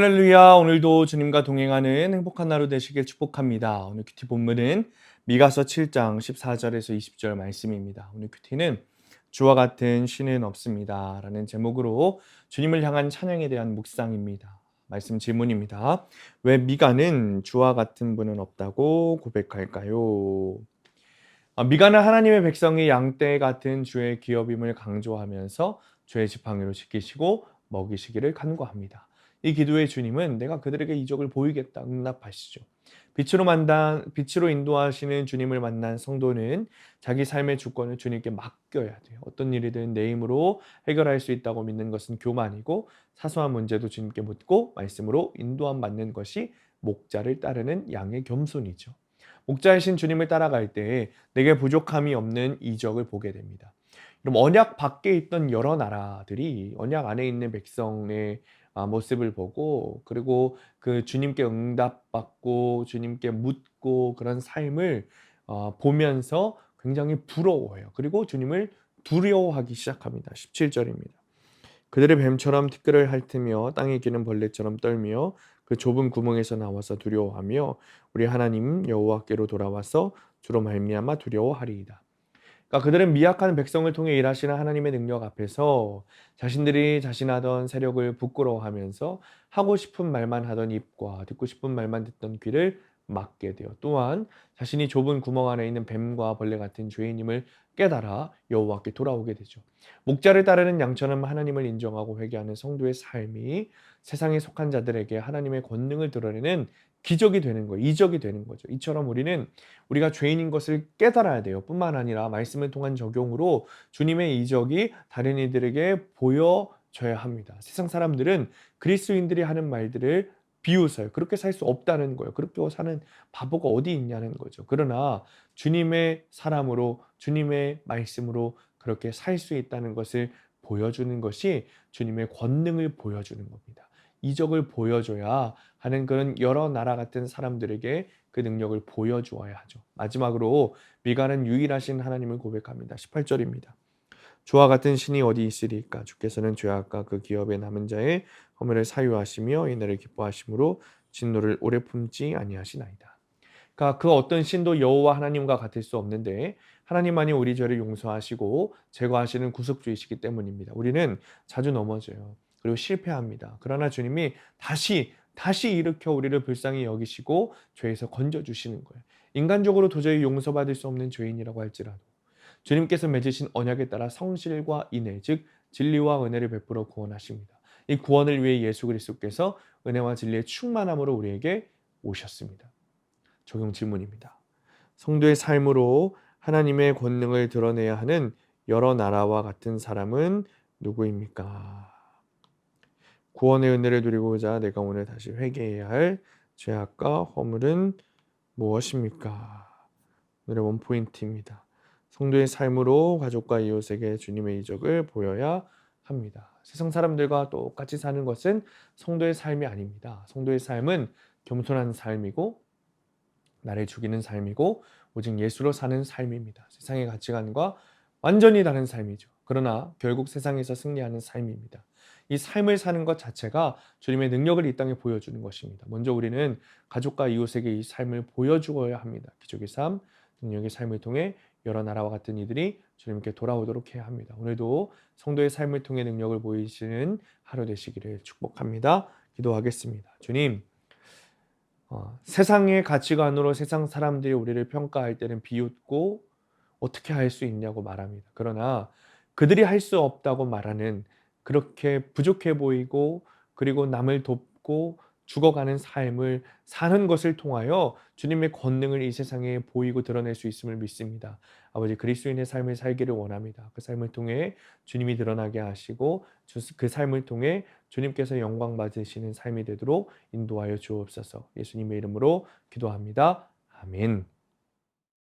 할렐루야. 오늘도 주님과 동행하는 행복한 하루 되시길 축복합니다. 오늘 큐티 본문은 미가서 7장 14절에서 20절 말씀입니다. 오늘 큐티는 주와 같은 신은 없습니다 라는 제목으로 주님을 향한 찬양에 대한 묵상입니다. 말씀 질문입니다. 왜 미가는 주와 같은 분은 없다고 고백할까요? 미가는 하나님의 백성이 양떼 같은 주의 기업임을 강조하면서 주의 지팡이로 지키시고 먹이시기를 간구합니다. 이 기도의 주님은 내가 그들에게 이적을 보이겠다 응답하시죠. 빛으로 인도하시는 주님을 만난 성도는 자기 삶의 주권을 주님께 맡겨야 돼요. 어떤 일이든 내 힘으로 해결할 수 있다고 믿는 것은 교만이고, 사소한 문제도 주님께 묻고 말씀으로 인도함 받는 것이 목자를 따르는 양의 겸손이죠. 목자이신 주님을 따라갈 때 내게 부족함이 없는 이적을 보게 됩니다. 그럼 언약 밖에 있던 여러 나라들이 언약 안에 있는 백성의 모습을 보고, 그리고 그 주님께 응답받고 주님께 묻고 그런 삶을 보면서 굉장히 부러워해요. 그리고 주님을 두려워하기 시작합니다. 17절입니다. 그들의 뱀처럼 티끌을 핥으며 땅에 기는 벌레처럼 떨며 그 좁은 구멍에서 나와서 두려워하며 우리 하나님 여호와께로 돌아와서 주로 말미암아 두려워하리이다. 그러니까 그들은 미약한 백성을 통해 일하시는 하나님의 능력 앞에서 자신들이 자신하던 세력을 부끄러워하면서 하고 싶은 말만 하던 입과 듣고 싶은 말만 듣던 귀를 막게 되어, 또한 자신이 좁은 구멍 안에 있는 뱀과 벌레 같은 죄인임을 깨달아 여호와께 돌아오게 되죠. 목자를 따르는 양처럼 하나님을 인정하고 회개하는 성도의 삶이 세상에 속한 자들에게 하나님의 권능을 드러내는 기적이 되는 거예요. 이적이 되는 거죠. 이처럼 우리가 죄인인 것을 깨달아야 돼요. 뿐만 아니라 말씀을 통한 적용으로 주님의 이적이 다른 이들에게 보여져야 합니다. 세상 사람들은 그리스도인들이 하는 말들을 비웃어요. 그렇게 살 수 없다는 거예요. 그렇게 사는 바보가 어디 있냐는 거죠. 그러나 주님의 사람으로, 주님의 말씀으로 그렇게 살 수 있다는 것을 보여주는 것이 주님의 권능을 보여주는 겁니다. 이적을 보여줘야 하는 그런 여러 나라 같은 사람들에게 그 능력을 보여주어야 하죠. 마지막으로 미가는 유일하신 하나님을 고백합니다. 18절입니다. 주와 같은 신이 어디 있으리까? 주께서는 죄악과 그 기업에 남은 자의 허물을 사유하시며 이날을 기뻐하심으로 진노를 오래 품지 아니하시나이다. 그러니까 그 어떤 신도 여호와 하나님과 같을 수 없는데, 하나님만이 우리 죄를 용서하시고 제거하시는 구속주이시기 때문입니다. 우리는 자주 넘어져요. 그리고 실패합니다. 그러나 주님이 다시 일으켜 우리를 불쌍히 여기시고 죄에서 건져주시는 거예요. 인간적으로 도저히 용서받을 수 없는 죄인이라고 할지라도 주님께서 맺으신 언약에 따라 성실과 인애, 즉 진리와 은혜를 베풀어 구원하십니다. 이 구원을 위해 예수 그리스도께서 은혜와 진리의 충만함으로 우리에게 오셨습니다. 적용 질문입니다. 성도의 삶으로 하나님의 권능을 드러내야 하는 여러 나라와 같은 사람은 누구입니까? 구원의 은혜를 누리고자 내가 오늘 다시 회개해야 할 죄악과 허물은 무엇입니까? 오늘의 원포인트입니다. 성도의 삶으로 가족과 이웃에게 주님의 이적을 보여야 합니다. 세상 사람들과 똑같이 사는 것은 성도의 삶이 아닙니다. 성도의 삶은 겸손한 삶이고, 나를 죽이는 삶이고, 오직 예수로 사는 삶입니다. 세상의 가치관과 완전히 다른 삶이죠. 그러나 결국 세상에서 승리하는 삶입니다. 이 삶을 사는 것 자체가 주님의 능력을 이 땅에 보여주는 것입니다. 먼저 우리는 가족과 이웃에게 이 삶을 보여주어야 합니다. 기적의 삶, 능력의 삶을 통해 여러 나라와 같은 이들이 주님께 돌아오도록 해야 합니다. 오늘도 성도의 삶을 통해 능력을 보이시는 하루 되시기를 축복합니다. 기도하겠습니다. 주님, 세상의 가치관으로 세상 사람들이 우리를 평가할 때는 비웃고 어떻게 할 수 있냐고 말합니다. 그러나 그들이 할 수 없다고 말하는, 그렇게 부족해 보이고 그리고 남을 돕고 죽어가는 삶을 사는 것을 통하여 주님의 권능을 이 세상에 보이고 드러낼 수 있음을 믿습니다. 아버지, 그리스도인의 삶을 살기를 원합니다. 그 삶을 통해 주님이 드러나게 하시고 그 삶을 통해 주님께서 영광 받으시는 삶이 되도록 인도하여 주옵소서. 예수님의 이름으로 기도합니다. 아멘.